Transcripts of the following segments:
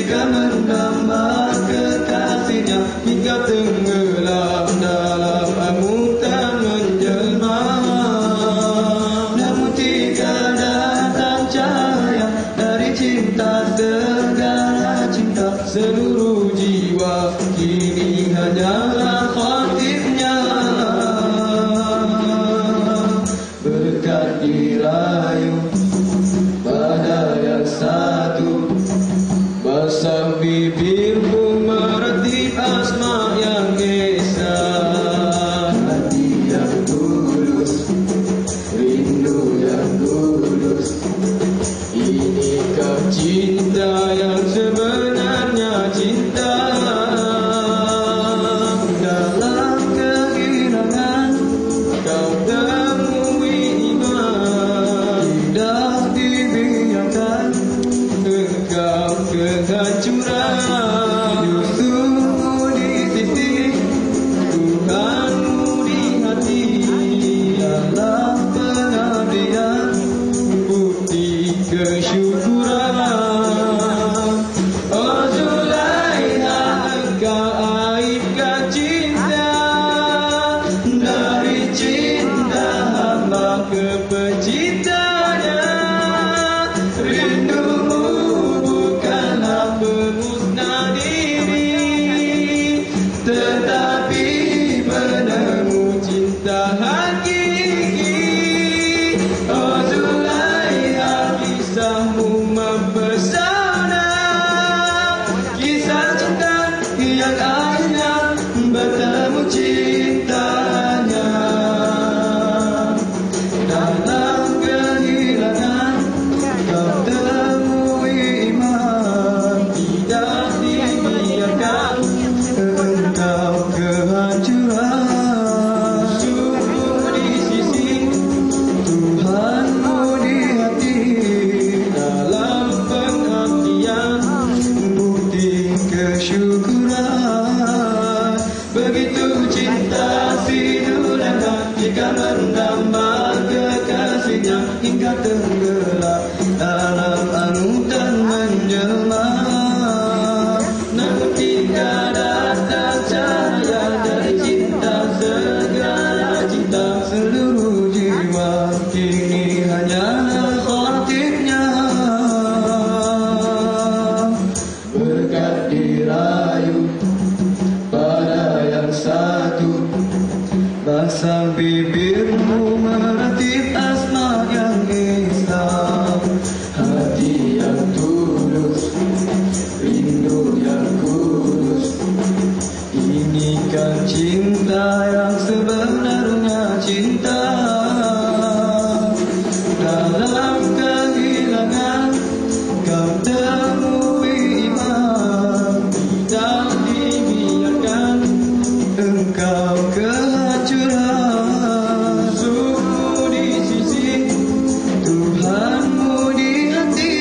jika mendamba kekasihnya hingga tenggelam dalam amukan menjelma. Namun tiada datang cahaya dari cinta, segala cinta seluruh jiwa kini hanyalah khatibnya. Berkat dirayu pada yang satu, basah bibirmu meratip asma yang esa. Hati yang tulus, rindu yang tulus, inikah cinta yang sebenarnya cinta? Dalam kehilangan kau temui iman, tidak dibiarkan engkau kehancuran. Musuhmu di sisi, Tuhanmu di hati, dalam pengabdian bukti kesyukuran. Oh Zulaiha, engkau aibkan cinta, dari cinta hamba ke pencintanya. Rindumu bukanlah pemusnah diri, tetapi menemu cinta hakiki. Oh Zulaiha, kisahmu mempesona, kisah cinta yang akhirnya bertemu cintanya. Dalam kehilangan kau temui iman, tidak dibiarkan engkau kehancuran. Musuhmu di sisi, Tuhanmu di hati, dalam pengabdian bukti kesyukuran. Begitu cinta si Zulaiha jika mendamba kekasihnya hingga tenggelam dalam anutan menjelma. Namun tiada datang cahaya dari cinta, segala cinta seluruh jiwa kini hanyalah khatibnya. Berkat dirayu pada yang satu, basah bibirmu meratip asma yang esa. Hati yang tulus, rindu yang kudus, inikah cinta yang sebenarnya cinta? Dalam kehilangan kau temui iman, tidak dibiarkan engkau kehancuran. Musuhmu di sisi, Tuhanmu di hati,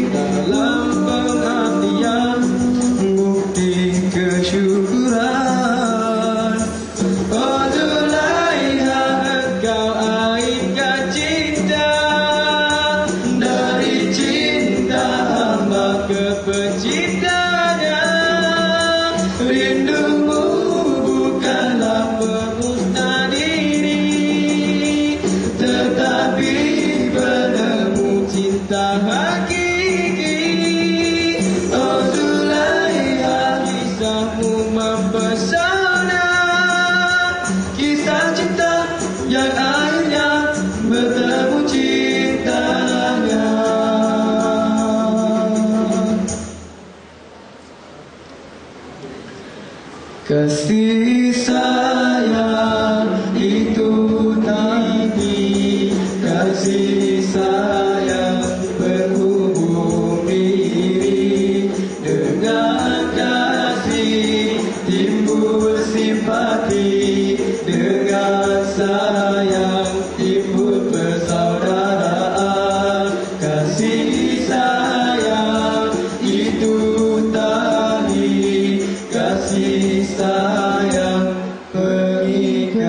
dalam pengabdian bukti kesyukuran. Oh Zulaiha, engkau aibkan cinta, dari cinta hamba ke pencintanya. Rindumu bukanlah pemusnah diri, tetapi penemu cinta hakiki. Oh Zulaiha, kisahmu mempesona, kisah cinta yang akhirnya bertemu cintanya. Kasih sayang itu tadi, kasih sayang berhubung diri, dengan kasih timbul simpati, dengan sayang timbul persaudaraan. Kasih sayang itu tadi, kasih sayang pengikat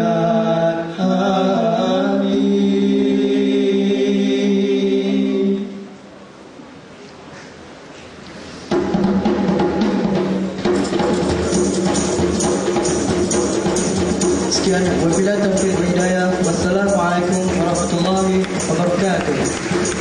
Sekian, wabillahi taufiq wal hidayah. Wassalamualaikum warahmatullahi wabarakatuh.